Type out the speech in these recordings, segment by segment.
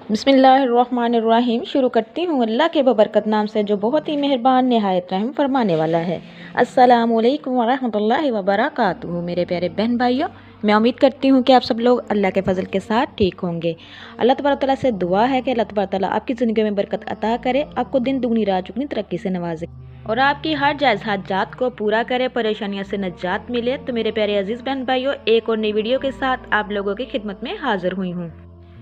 बिस्मिल्लाहिर्रहमानिर्रहीम। शुरू करती हूँ अल्लाह के बबरकत नाम से जो बहुत ही मेहरबान नहायत रहम फरमाने वाला है। अस्सलामुअलैकुम वरहमतुल्लाहि वबरकातुहू। मेरे प्यारे बहन भाइयों, मैं उम्मीद करती हूँ कि आप सब लोग अल्लाह के फजल के साथ ठीक होंगे। अल्लाह तबारक तआला से दुआ है कि अल्लाह तबारक तआला आपकी ज़िंदगी में बरकत अता करे, आपको दिन दुगनी रात चुगनी तरक्की से नवाजे और आपकी हर जायज़ हाजात को पूरा करे, परेशानियों से निजात मिले। तो मेरे प्यारे अजीज़ बहन भाइयों, एक और नई वीडियो के साथ आप लोगों की खिदमत में हाजिर हुई हूँ।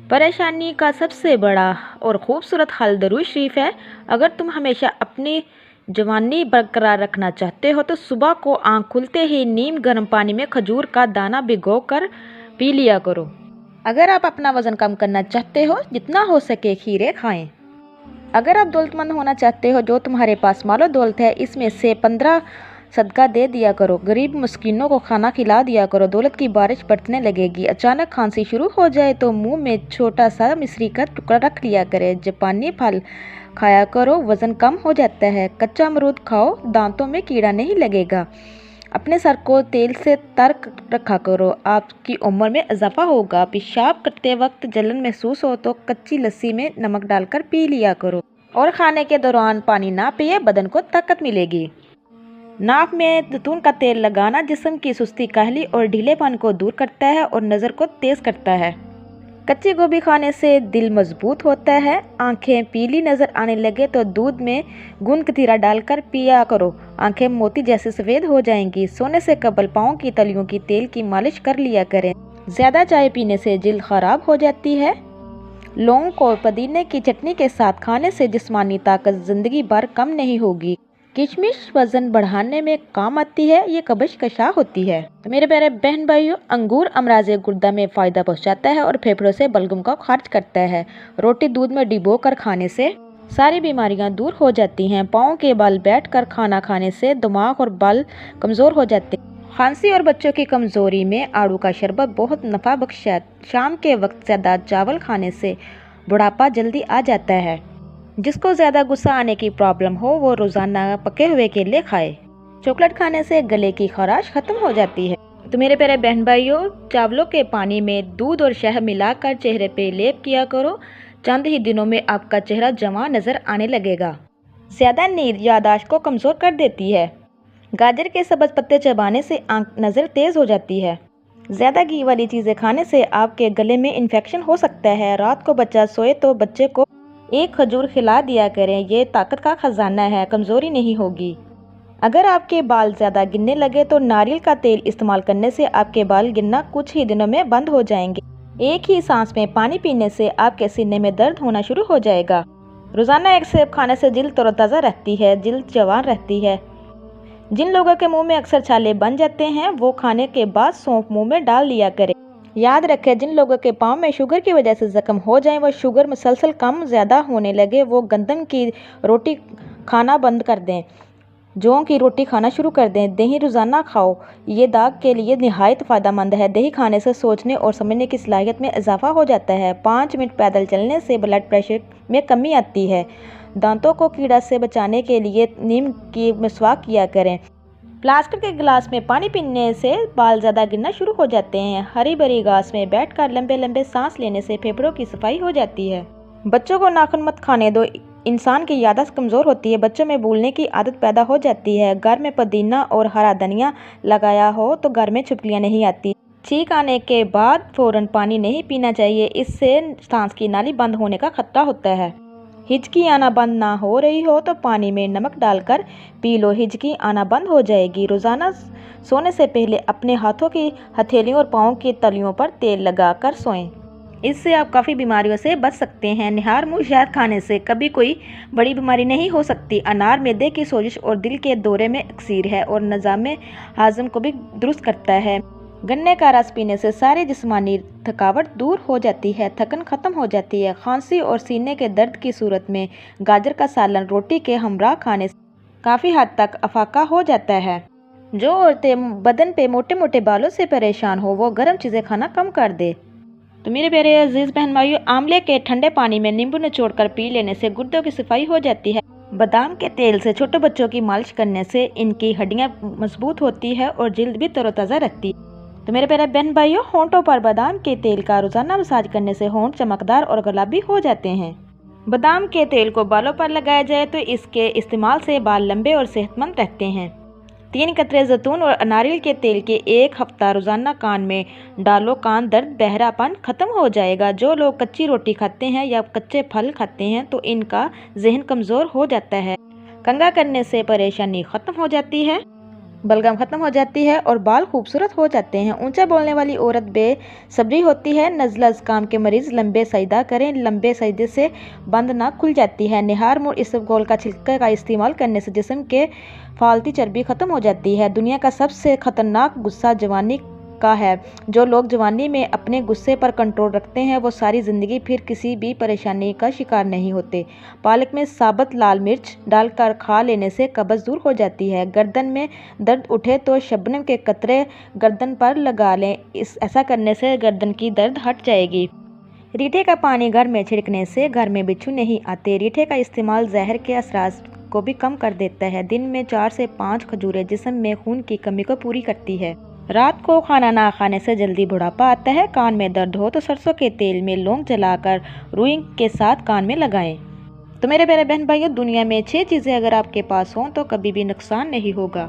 परेशानी का सबसे बड़ा और खूबसूरत हल दरूद शरीफ है। अगर तुम हमेशा अपनी जवानी बरकरार रखना चाहते हो तो सुबह को आंख खुलते ही नीम गर्म पानी में खजूर का दाना भिगो कर पी लिया करो। अगर आप अपना वज़न कम करना चाहते हो, जितना हो सके खीरे खाएं। अगर आप दौलतमंद होना चाहते हो, जो तुम्हारे पास मालो दौलत है इसमें से 15 सदका दे दिया करो। गरीब मस्कीनों को खाना खिला दिया करो। दौलत की बारिश बरसने लगेगी। अचानक खांसी शुरू हो जाए तो मुंह में छोटा सा मिश्री का टुकड़ा रख लिया करे। जापानी फल खाया करो, वज़न कम हो जाता है। कच्चा अमरूद खाओ, दांतों में कीड़ा नहीं लगेगा। अपने सर को तेल से तर रखा करो, आपकी उम्र में इजाफा होगा। पेशाब करते वक्त जलन महसूस हो तो कच्ची लस्सी में नमक डालकर पी लिया करो और खाने के दौरान पानी ना पिए, बदन को ताकत मिलेगी। नाक में जैतून का तेल लगाना जिस्म की सुस्ती, काहली और ढीलेपन को दूर करता है और नज़र को तेज करता है। कच्ची गोभी खाने से दिल मजबूत होता है। आंखें पीली नज़र आने लगे तो दूध में गूंद कतीरा डालकर पिया करो, आंखें मोती जैसे सफ़ेद हो जाएंगी। सोने से कबल पाँव की तलियों की तेल की मालिश कर लिया करें। ज़्यादा चाय पीने से जिल्द खराब हो जाती है। लौंग को पुदीने की चटनी के साथ खाने से जिस्मानी ताकत ज़िंदगी भर कम नहीं होगी। किशमिश वज़न बढ़ाने में काम आती है, ये कब्ज़ कशा होती है। तो मेरे प्यारे बहन भाइयों, अंगूर अमराज़े गुर्दा में फ़ायदा पहुंचाता है और फेफड़ों से बलगम को खारिज करता है। रोटी दूध में डिबो कर खाने से सारी बीमारियां दूर हो जाती हैं। पाँव के बल बैठ कर खाना खाने से दिमाग और बल कमज़ोर हो जाते हैं। खांसी और बच्चों की कमज़ोरी में आड़ू का शरबत बहुत नफ़ा बख्श है। शाम के वक्त ज़्यादा चावल खाने से बुढ़ापा जल्दी आ जाता है। जिसको ज़्यादा गुस्सा आने की प्रॉब्लम हो वो रोज़ाना पके हुए केले खाए। चॉकलेट खाने से गले की खराश खत्म हो जाती है। तो मेरे प्यारे बहन भाइयों, चावलों के पानी में दूध और शहद मिलाकर चेहरे पे लेप किया करो। चंद ही दिनों में आपका चेहरा जवान नज़र आने लगेगा। ज़्यादा नींद याददाश्त को कमज़ोर कर देती है। गाजर के सब्ज़ पत्ते चबाने से आंख नज़र तेज़ हो जाती है। ज़्यादा घी वाली चीज़ें खाने से आपके गले में इन्फेक्शन हो सकता है। रात को बच्चा सोए तो बच्चे को एक खजूर खिला दिया करें, ये ताकत का खजाना है, कमज़ोरी नहीं होगी। अगर आपके बाल ज़्यादा गिरने लगे तो नारियल का तेल इस्तेमाल करने से आपके बाल गिरना कुछ ही दिनों में बंद हो जाएंगे। एक ही सांस में पानी पीने से आपके सीने में दर्द होना शुरू हो जाएगा। रोज़ाना एक सेब खाने से जिल्द तरोताज़ा रहती है, जिल्द जवान रहती है। जिन लोगों के मुंह में अक्सर छाले बन जाते हैं वो खाने के बाद सौंफ मुंह में डाल लिया करें। याद रखें, जिन लोगों के पाँव में शुगर की वजह से ज़ख्म हो जाए, वो शुगर मुसलसल कम ज़्यादा होने लगे, वो गंदम की रोटी खाना बंद कर दें, जौ की रोटी खाना शुरू कर दें। दही रोज़ाना खाओ, ये दाग के लिए निहायत फ़ायदेमंद है। दही खाने से सोचने और समझने की सलाहियत में इजाफा हो जाता है। 5 मिनट पैदल चलने से ब्लड प्रेशर में कमी आती है। दांतों को कीड़ा से बचाने के लिए नीम की मिसवाक किया करें। प्लास्टिक के गिलास में पानी पीने से बाल ज़्यादा गिरना शुरू हो जाते हैं। हरी भरी घास में बैठकर लंबे लंबे सांस लेने से फेफड़ों की सफाई हो जाती है। बच्चों को नाखून मत खाने दो, इंसान की याददाश्त कमज़ोर होती है। बच्चों में भूलने की आदत पैदा हो जाती है। घर में पुदीना और हरा धनिया लगाया हो तो घर में छिपकलियाँ नहीं आती। छींक आने के बाद फ़ौरन पानी नहीं पीना चाहिए, इससे सांस की नाली बंद होने का खतरा होता है। हिचकी आना बंद ना हो रही हो तो पानी में नमक डालकर पी लो, हिचकी आना बंद हो जाएगी। रोज़ाना सोने से पहले अपने हाथों की हथेलियों और पाँव की तलियों पर तेल लगाकर सोएं, इससे आप काफ़ी बीमारियों से बच सकते हैं। निहार मुँह शहद खाने से कभी कोई बड़ी बीमारी नहीं हो सकती। अनार मैदे की सोजिश और दिल के दौरे में अक्सीर है और निज़ाम हाज़म को भी दुरुस्त करता है। गन्ने का रस पीने से सारी जिस्मानी थकावट दूर हो जाती है, थकन खत्म हो जाती है। खांसी और सीने के दर्द की सूरत में गाजर का सालन रोटी के हमरा खाने से काफ़ी हद तक अफाका हो जाता है। जो औरतें बदन पे मोटे मोटे बालों से परेशान हो वो गर्म चीज़ें खाना कम कर दे। तो मेरे प्यारे अजीज़ बहन भाइयों, आंवले के ठंडे पानी में नींबू निचोड़कर पी लेने से गुर्दों की सफाई हो जाती है। बादाम के तेल से छोटे बच्चों की मालिश करने से इनकी हड्डियाँ मजबूत होती है और जिल्द भी तरोताज़ा रहती है। तो मेरे प्यारे बहन भाइयों, होंठों पर बादाम के तेल का रोजाना मसाज करने से होंठ चमकदार और गुलाबी हो जाते हैं। बादाम के तेल को बालों पर लगाया जाए तो इसके इस्तेमाल से बाल लंबे और सेहतमंद रहते हैं। 3 कतरे जैतून और नारियल के तेल के 1 हफ्ता रोजाना कान में डालो, कान दर्द बहरापन खत्म हो जाएगा। जो लोग कच्ची रोटी खाते हैं या कच्चे फल खाते हैं तो इनका जहन कमजोर हो जाता है। कंघा करने से परेशानी खत्म हो जाती है, बलगम खत्म हो जाती है और बाल खूबसूरत हो जाते हैं। ऊंचा बोलने वाली औरत बेसब्री होती है। नज़ला ज़ुकाम के मरीज लंबे सजदा करें, लंबे सजदे से बंद ना खुल जाती है। निहार मुड़ इसबगोल का छिलका का इस्तेमाल करने से जिस्म के फालती चर्बी खत्म हो जाती है। दुनिया का सबसे खतरनाक गुस्सा जवानी का है। जो लोग जवानी में अपने गुस्से पर कंट्रोल रखते हैं वो सारी ज़िंदगी फिर किसी भी परेशानी का शिकार नहीं होते। पालक में साबुत लाल मिर्च डालकर खा लेने से कब्ज़ दूर हो जाती है। गर्दन में दर्द उठे तो शबनम के कतरे गर्दन पर लगा लें, ऐसा करने से गर्दन की दर्द हट जाएगी। रीठे का पानी घर में छिड़कने से घर में बिच्छू नहीं आते। रीठे का इस्तेमाल जहर के असरात को भी कम कर देता है। दिन में 4 से 5 खजूरें जिस्म में खून की कमी को पूरी करती है। रात को खाना ना खाने से जल्दी बुढ़ापा आता है। कान में दर्द हो तो सरसों के तेल में लौंग जलाकर रुई के साथ कान में लगाएं। तो मेरे प्यारे बहन भाइयों, दुनिया में 6 चीज़ें अगर आपके पास हों तो कभी भी नुकसान नहीं होगा।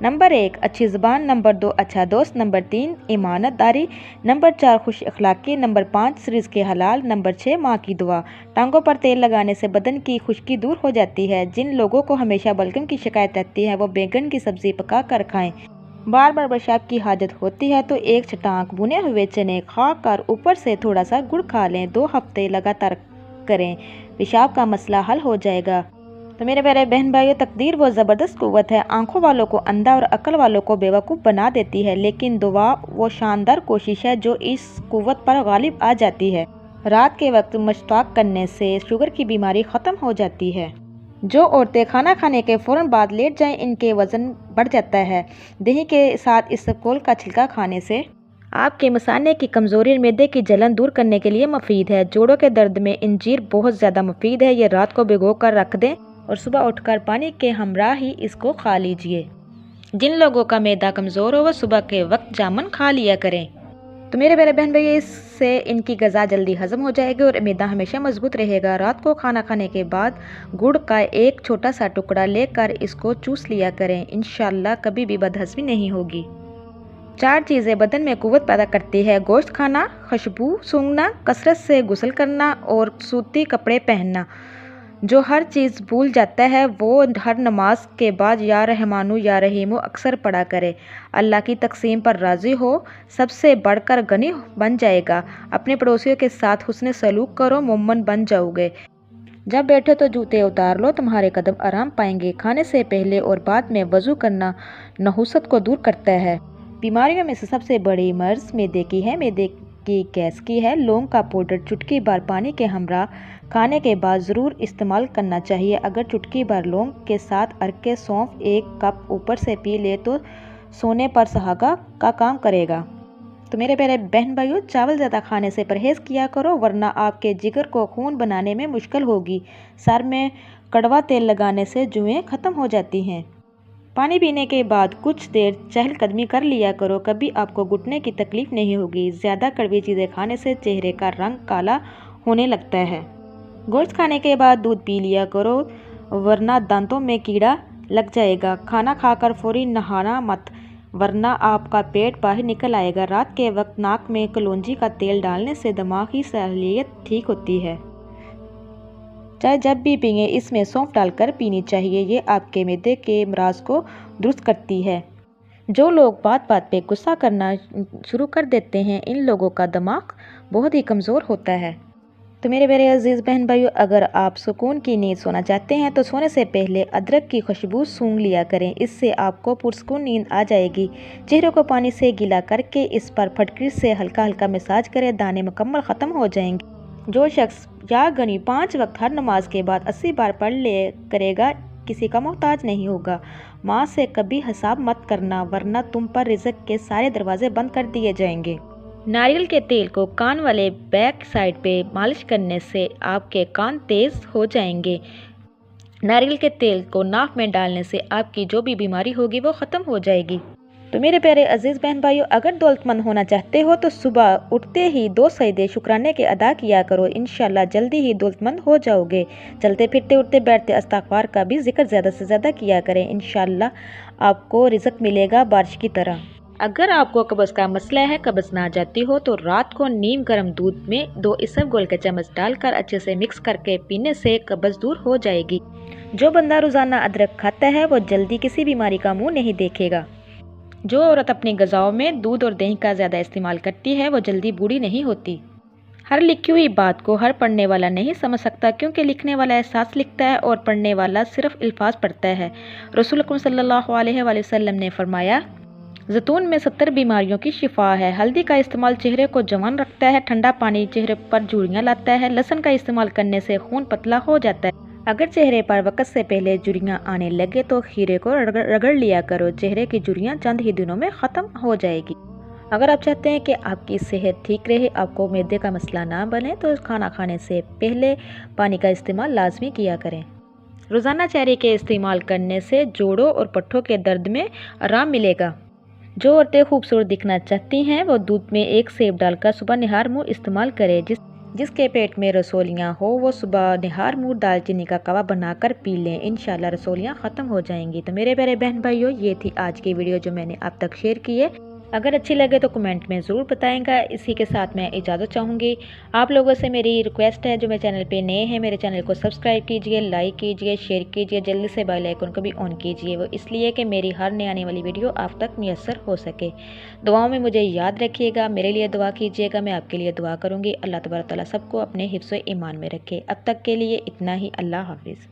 नंबर 1 अच्छी ज़ुबान, नंबर 2 अच्छा दोस्त, नंबर 3 ईमानदारी, नंबर 4 खुश अखलाकी, नंबर 5 रिज़्क़ हलाल, नंबर 6 माँ की दुआ। टांगों पर तेल लगाने से बदन की खुश्की दूर हो जाती है। जिन लोगों को हमेशा बलगम की शिकायत रहती है वो बैगन की सब्ज़ी पका कर खाएँ। बार बार पेशाब की हाजत होती है तो 1 छटाक भुने हुए चने खाकर ऊपर से थोड़ा सा गुड़ खा लें। 2 हफ्ते लगातार करें, पेशाब का मसला हल हो जाएगा। तो मेरे प्यारे बहन भाइयों, तकदीर वो ज़बरदस्त कुव्वत है। आंखों वालों को अंधा और अक्ल वालों को बेवकूफ़ बना देती है, लेकिन दुआ वो शानदार कोशिश है जो इस कुव्वत पर गालिब आ जाती है। रात के वक्त मशताक करने से शुगर की बीमारी ख़त्म हो जाती है। जो औरतें खाना खाने के फ़ौरन बाद लेट जाएं, इनके वज़न बढ़ जाता है। दही के साथ इसबगोल का छिलका खाने से आपके मसाने की कमज़ोरी और मैदे की जलन दूर करने के लिए मुफीद है। जोड़ों के दर्द में इंजीर बहुत ज़्यादा मुफीद है। ये रात को भिगो कर रख दें और सुबह उठकर पानी के हमरा ही इसको खा लीजिए। जिन लोगों का मैदा कमज़ोर हो वह सुबह के वक्त जामुन खा लिया करें। तो मेरे प्यारे बहन भैया, इससे इनकी ग़िज़ा जल्दी हज़म हो जाएगी और मैदा हमेशा मजबूत रहेगा। रात को खाना खाने के बाद गुड़ का 1 छोटा सा टुकड़ा लेकर इसको चूस लिया करें। इंशाल्लाह कभी भी बदहज़मी नहीं होगी। 4 चीज़ें बदन में कुव्वत पैदा करती है: गोश्त खाना, खुशबू सूंघना, कसरत से गुस्ल करना और सूती कपड़े पहनना। जो हर चीज़ भूल जाता है वो हर नमाज के बाद या रहमानु या रहीमु अक्सर पढ़ा करे। अल्लाह की तकसीम पर राज़ी हो, सबसे बढ़कर गनी बन जाएगा। अपने पड़ोसियों के साथ हुस्न सलूक करो, मोमन बन जाओगे। जब बैठे तो जूते उतार लो, तुम्हारे कदम आराम पाएंगे। खाने से पहले और बाद में वज़ू करना नहुसत को दूर करता है। बीमारियों में से सबसे बड़ी मर्ज़ मैदे की है, मैदे की गैस की है। लौंग का पाउडर चुटकी भर पानी के हमरा खाने के बाद ज़रूर इस्तेमाल करना चाहिए। अगर चुटकी भर लौंग के साथ अरके सौंफ 1 कप ऊपर से पी ले तो सोने पर सुहागा का काम करेगा। तो मेरे प्यारे बहन भाइयों, चावल ज़्यादा खाने से परहेज़ किया करो, वरना आपके जिगर को खून बनाने में मुश्किल होगी। सर में कड़वा तेल लगाने से जुएँ ख़त्म हो जाती हैं। पानी पीने के बाद कुछ देर चहलकदमी कर लिया करो, कभी आपको घुटने की तकलीफ़ नहीं होगी। ज़्यादा कड़वी चीज़ें खाने से चेहरे का रंग काला होने लगता है। गोश्त खाने के बाद दूध पी लिया करो, वरना दांतों में कीड़ा लग जाएगा। खाना खाकर फौरी नहाना मत, वरना आपका पेट बाहर निकल आएगा। रात के वक्त नाक में कलौंजी का तेल डालने से दिमाग की सहूलियत ठीक होती है। चाय जब भी पिए इसमें सौंफ डालकर पीनी चाहिए, ये आपके मैदे के अमराज को दुरुस्त करती है। जो लोग बात बात पे गुस्सा करना शुरू कर देते हैं, इन लोगों का दिमाग बहुत ही कमज़ोर होता है। तो मेरे प्यारे अजीज़ बहन भाइयों, अगर आप सुकून की नींद सोना चाहते हैं तो सोने से पहले अदरक की खुशबू सूंघ लिया करें। इससे आपको पुरसकून नींद आ जाएगी। चेहरे को पानी से गीला करके इस पर फटकरी से हल्का हल्का मसाज करें, दाने मुकम्मल ख़त्म हो जाएंगे। जो शख्स या गनी 5 वक्त हर नमाज के बाद 80 बार पढ़ ले करेगा, किसी का मोहताज नहीं होगा। माँ से कभी हिसाब मत करना, वरना तुम पर रिज़्क़ के सारे दरवाजे बंद कर दिए जाएंगे। नारियल के तेल को कान वाले बैक साइड पे मालिश करने से आपके कान तेज़ हो जाएंगे। नारियल के तेल को नाक में डालने से आपकी जो भी बीमारी होगी वो ख़त्म हो जाएगी। तो मेरे प्यारे अजीज़ बहन भाइयों, अगर दौलतमंद होना चाहते हो तो सुबह उठते ही 2 सजदे शुक्राने के अदा किया करो। इंशाल्लाह जल्दी ही दौलतमंद हो जाओगे। चलते फिरते उठते बैठते इस्तिग़फ़ार का भी ज़िक्र ज़्यादा से ज़्यादा किया करें। इंशाल्लाह आपको रिज़्क़ मिलेगा बारिश की तरह। अगर आपको कब्ज़ का मसला है, कब्ज़ ना आ जाती हो, तो रात को नीम गर्म दूध में 2 इसब गोल का चम्मच डालकर अच्छे से मिक्स करके पीने से कब्ज़ दूर हो जाएगी। जो बंदा रोज़ाना अदरक खाता है वो जल्दी किसी बीमारी का मुँह नहीं देखेगा। जो औरत अपनी ग़िज़ाओं में दूध और दही का ज़्यादा इस्तेमाल करती है वो जल्दी बूढ़ी नहीं होती। हर लिखी हुई बात को हर पढ़ने वाला नहीं समझ सकता, क्योंकि लिखने वाला एहसास लिखता है और पढ़ने वाला सिर्फ अल्फाज पढ़ता है। रसूल अकरम सल्लल्लाहु अलैहि वसल्लम ने फरमाया, ज़ैतून में 70 बीमारियों की शिफा है। हल्दी का इस्तेमाल चेहरे को जवान रखता है। ठंडा पानी चेहरे पर झुर्रियाँ लाता है। लहसुन का इस्तेमाल करने से खून पतला हो जाता है। अगर चेहरे पर वक़्त से पहले झुर्रियाँ आने लगे तो खीरे को रगड़ लिया करो। चेहरे की झुर्रियाँ चंद ही दिनों में ख़त्म हो जाएगी। अगर आप चाहते हैं कि आपकी सेहत ठीक रहे, आपको मैदे का मसला ना बने, तो खाना खाने से पहले पानी का इस्तेमाल लाजमी किया करें। रोज़ाना चेहरे के इस्तेमाल करने से जोड़ों और पट्ठों के दर्द में आराम मिलेगा। जो औरतें खूबसूरत दिखना चाहती हैं वो दूध में 1 सेब डालकर सुबह निहार मुँह इस्तेमाल करें। जिसके पेट में रसोलियाँ हो वो सुबह निहार मुँह दालचीनी का कावा बनाकर पी लें। इंशाल्लाह रसोलियाँ ख़त्म हो जाएंगी। तो मेरे प्यारे बहन भाइयों, ये थी आज की वीडियो जो मैंने आप तक शेयर की है। अगर अच्छी लगे तो कमेंट में ज़रूर बताएंगा। इसी के साथ मैं इजाज़त चाहूँगी। आप लोगों से मेरी रिक्वेस्ट है, जो मेरे चैनल पे नए हैं, मेरे चैनल को सब्सक्राइब कीजिए, लाइक कीजिए, शेयर कीजिए, जल्दी से बेल आइकन को भी ऑन कीजिए। वो इसलिए कि मेरी हर नई आने वाली वीडियो आप तक मुयस्सर हो सके। दुआओं में मुझे याद रखिएगा, मेरे लिए दुआ कीजिएगा, मैं आपके लिए दुआ करूँगी। अल्लाह तबारक तआला सबको अपने हिफ्ज़-ओ-ईमान में रखे। अब तक के लिए इतना ही। अल्लाह हाफ़िज़।